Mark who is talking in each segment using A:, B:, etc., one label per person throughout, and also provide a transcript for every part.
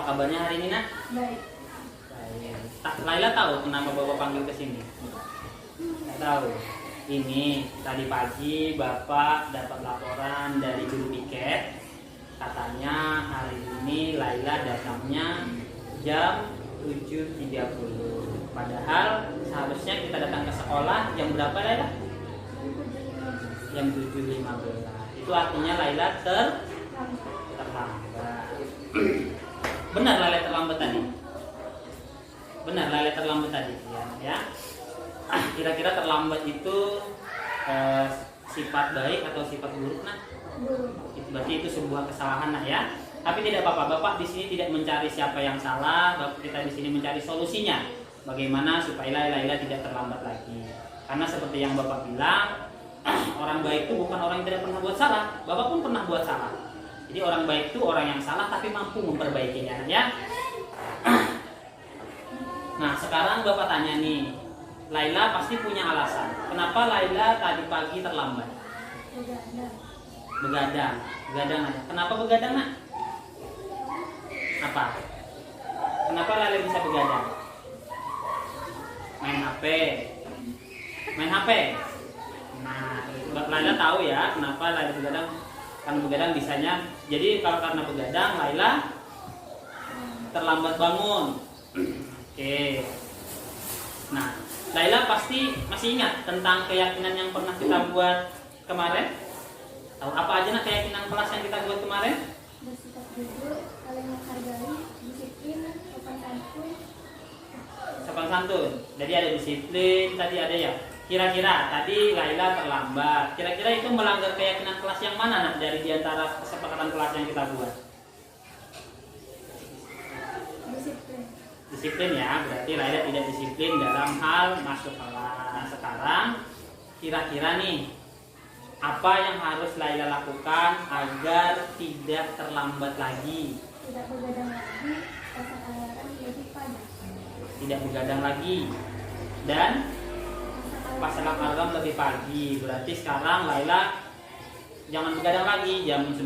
A: kabarnya hari ini, Nak?
B: Baik.
A: Baik. Laila tahu kenapa Bapak panggil ke sini? Nggak tahu. Ini tadi pagi Bapak dapat laporan dari juru piket. Katanya hari ini Laila datangnya jam 7.30. Padahal seharusnya kita datang ke sekolah jam berapa, Laila? Jam 7.15. Itu artinya Laila terlambat. Benar Laila terlambat tadi? Benar Laila terlambat tadi, ya. Kira-kira terlambat itu sifat baik atau sifat buruk, Nak? Berarti itu sebuah kesalahan, Nak, ya. Tapi tidak apa-apa, Bapak di sini tidak mencari siapa yang salah, Bapak kita di sini mencari solusinya. Bagaimana supaya Laila tidak terlambat lagi. Karena seperti yang Bapak bilang, orang baik itu bukan orang yang tidak pernah buat salah. Bapak pun pernah buat salah. Jadi orang baik itu orang yang salah tapi mampu memperbaikinya, ya. Nah, sekarang Bapak tanya nih, Laila pasti punya alasan. Kenapa Laila tadi pagi terlambat? Begadang. Begadang aja. Kenapa begadang, Nak? Apa? Kenapa Laila bisa begadang? Main HP. Main HP. Nah, Laila tahu ya kenapa Laila begadang. Karena begadang bisanya. Jadi kalau karena begadang Laila terlambat bangun. Oke. Nah, Laila pasti masih ingat tentang keyakinan yang pernah kita buat kemarin? Tahu apa aja Nak keyakinan kelas yang kita buat kemarin?
B: Bersikap jujur, saling menghargai, disiplin, sopan santun.
A: Sopan santun. Jadi ada disiplin, tadi ada ya. Kira-kira tadi Laila terlambat. Kira-kira itu melanggar keyakinan kelas yang mana, Nak, dari diantara kesepakatan kelas yang kita buat? Disiplin ya, berarti Laila tidak disiplin dalam hal masuk kelas. Sekarang kira-kira nih, apa yang harus Laila lakukan agar tidak terlambat lagi?
B: Tidak begadang lagi, pasang alarm lebih pagi.
A: Tidak begadang lagi dan pasang alarm lebih pagi. Berarti sekarang Laila jangan begadang lagi, jam 9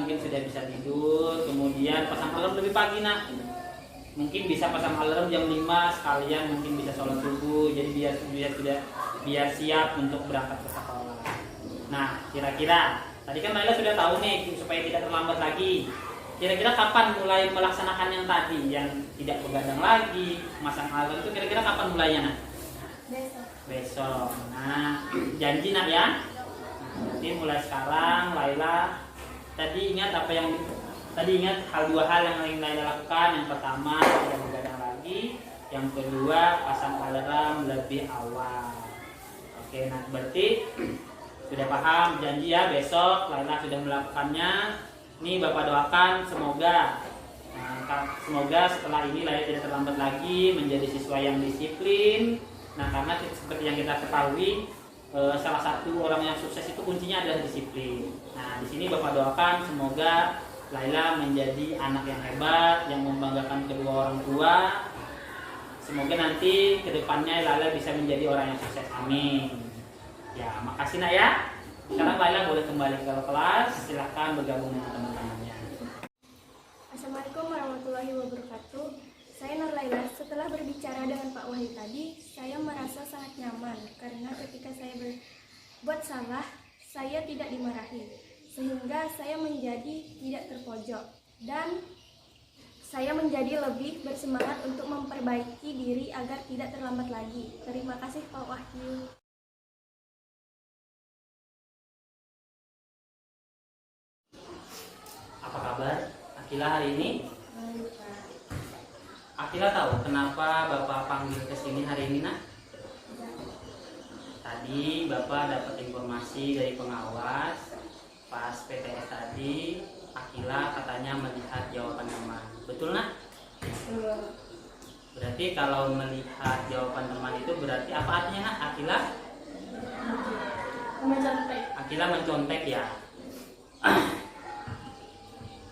A: mungkin sudah bisa tidur. Kemudian pasang alarm lebih pagi, Nak. Mungkin bisa pasang alarm jam 5 sekalian mungkin bisa sholat subuh. Jadi biar siap untuk berangkat ke sekolah. Nah, kira-kira tadi kan Laila sudah tahu nih supaya tidak terlambat lagi. Kira-kira kapan mulai melaksanakan yang tadi, yang tidak begadang lagi, masang alarm itu kira-kira kapan mulainya, Nak? Besok. Nah, janji, Nak, ya. Nanti mulai sekarang Laila tadi ingat apa yang ingat dua hal yang Laila lakukan. Yang pertama tidak begadang lagi, yang kedua pasang alarm lebih awal. Oke, nah berarti sudah paham, janji ya besok Laila sudah melakukannya. Nih Bapak doakan semoga setelah ini Laila tidak terlambat lagi, menjadi siswa yang disiplin. Nah, karena seperti yang kita ketahui, salah satu orang yang sukses itu kuncinya adalah disiplin. Nah, di sini Bapak doakan semoga Laila menjadi anak yang hebat, yang membanggakan kedua orang tua. Semoga nanti kedepannya Laila bisa menjadi orang yang sukses. Amin. Ya, makasih, Nak, ya. Sekarang Laila boleh kembali ke kelas. Silahkan bergabung dengan teman-temannya.
B: Assalamualaikum warahmatullahi wabarakatuh. Saya Nur Laila. Setelah berbicara dengan Pak Wahyu tadi, saya merasa sangat nyaman karena ketika saya berbuat salah, saya tidak dimarahi. Sehingga saya menjadi tidak terpojok dan saya menjadi lebih bersemangat untuk memperbaiki diri agar tidak terlambat lagi. Terima kasih Pak Wahyu.
A: Apa kabar Akila hari ini? Akila tahu kenapa Bapak panggil ke sini hari ini, Nak? Tadi Bapak dapat informasi dari pengawas. Pas PTS tadi, Akila katanya melihat jawaban teman. Betul, Nak?
B: Betul.
A: Berarti kalau melihat jawaban teman itu berarti apa artinya, Nak? Akila?
B: Mencontek.
A: Akila mencontek ya.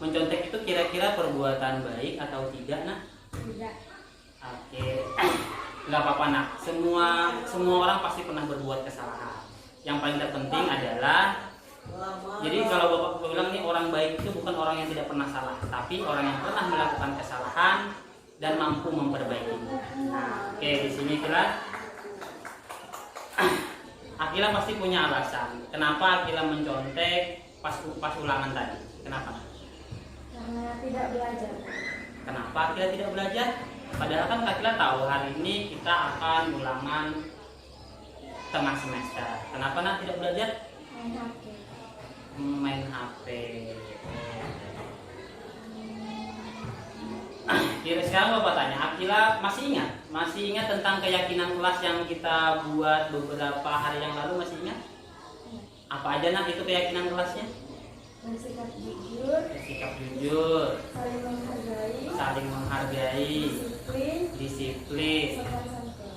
A: Mencontek itu kira-kira perbuatan baik atau tidak, Nak?
B: Tidak.
A: Oke. Nggak apa-apa, Nak. Semua orang pasti pernah berbuat kesalahan. Yang paling terpenting adalah Jadi kalau Bapak bilang nih, orang baik itu bukan orang yang tidak pernah salah, tapi orang yang pernah melakukan kesalahan dan mampu memperbaikinya. Nah, oke, di sini Akila pasti punya alasan. Kenapa Akila mencontek pas ulangan tadi? Kenapa?
B: Karena tidak belajar.
A: Kenapa Akila tidak belajar? Padahal kan Akila tahu hari ini kita akan ulangan tengah semester. Kenapa nak tidak belajar?
B: Main HP.
A: Main HP. Kira sekarang Bapak tanya, Akila masih ingat tentang keyakinan kelas yang kita buat beberapa hari yang lalu, masih ingat? Apa aja nak itu keyakinan kelasnya?
B: Bersikap jujur.
A: Bersikap jujur.
B: Saling menghargai.
A: Disiplin.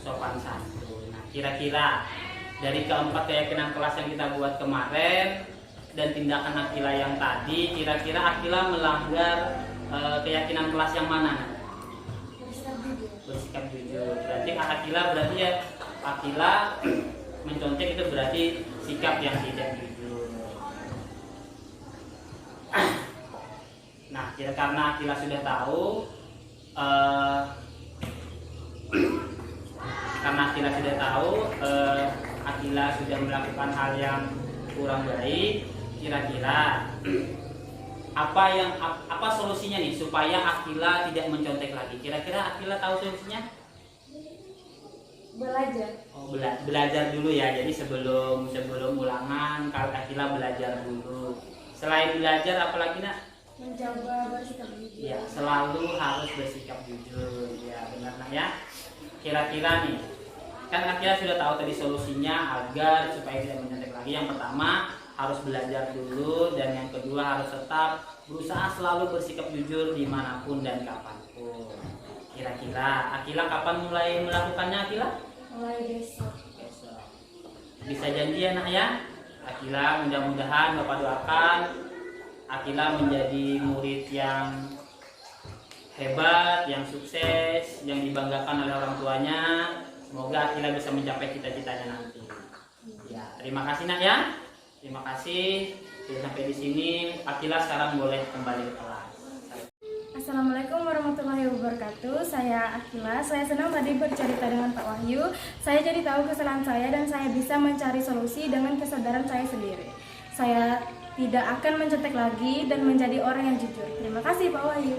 B: Sopan santun.
A: Nah, kira-kira dari keempat keyakinan kelas yang kita buat kemarin dan tindakan Akila yang tadi, kira-kira Akila melanggar keyakinan kelas yang mana? Bersikap jujur. Berarti Akila mencontek itu berarti sikap yang tidak jujur. Nah, karena Akila sudah tahu, Akila sudah melakukan hal yang kurang baik. Kira-kira apa solusinya nih supaya Akila tidak mencontek lagi? Kira-kira Akila tahu solusinya?
B: Belajar.
A: Belajar dulu ya. Jadi sebelum ulangan, kalau Akila belajar dulu. Selain belajar, apalagi nak?
B: Mencoba bersikap jujur.
A: Ya, selalu harus bersikap jujur. Ya, benar nak ya. Kira-kira nih, kan Akila sudah tahu tadi solusinya agar supaya tidak mencontek lagi. Yang pertama, harus belajar dulu, dan yang kedua harus tetap berusaha selalu bersikap jujur dimanapun dan kapanpun. Kira-kira Akila kapan mulai melakukannya, Akila?
B: Mulai besok.
A: Bisa janji ya nak ya? Akila, mudah-mudahan Bapak doakan Akila menjadi murid yang hebat, yang sukses, yang dibanggakan oleh orang tuanya. Semoga Akila bisa mencapai cita-citanya nanti. Ya, terima kasih nak ya. Terima kasih. Sudah sampai di sini, Akila sekarang boleh kembali ke kelas.
B: Assalamualaikum warahmatullahi wabarakatuh. Saya Akila. Saya senang tadi bercerita dengan Pak Wahyu. Saya jadi tahu kesalahan saya dan saya bisa mencari solusi dengan kesadaran saya sendiri. Saya tidak akan mencontek lagi dan menjadi orang yang jujur. Terima kasih Pak Wahyu.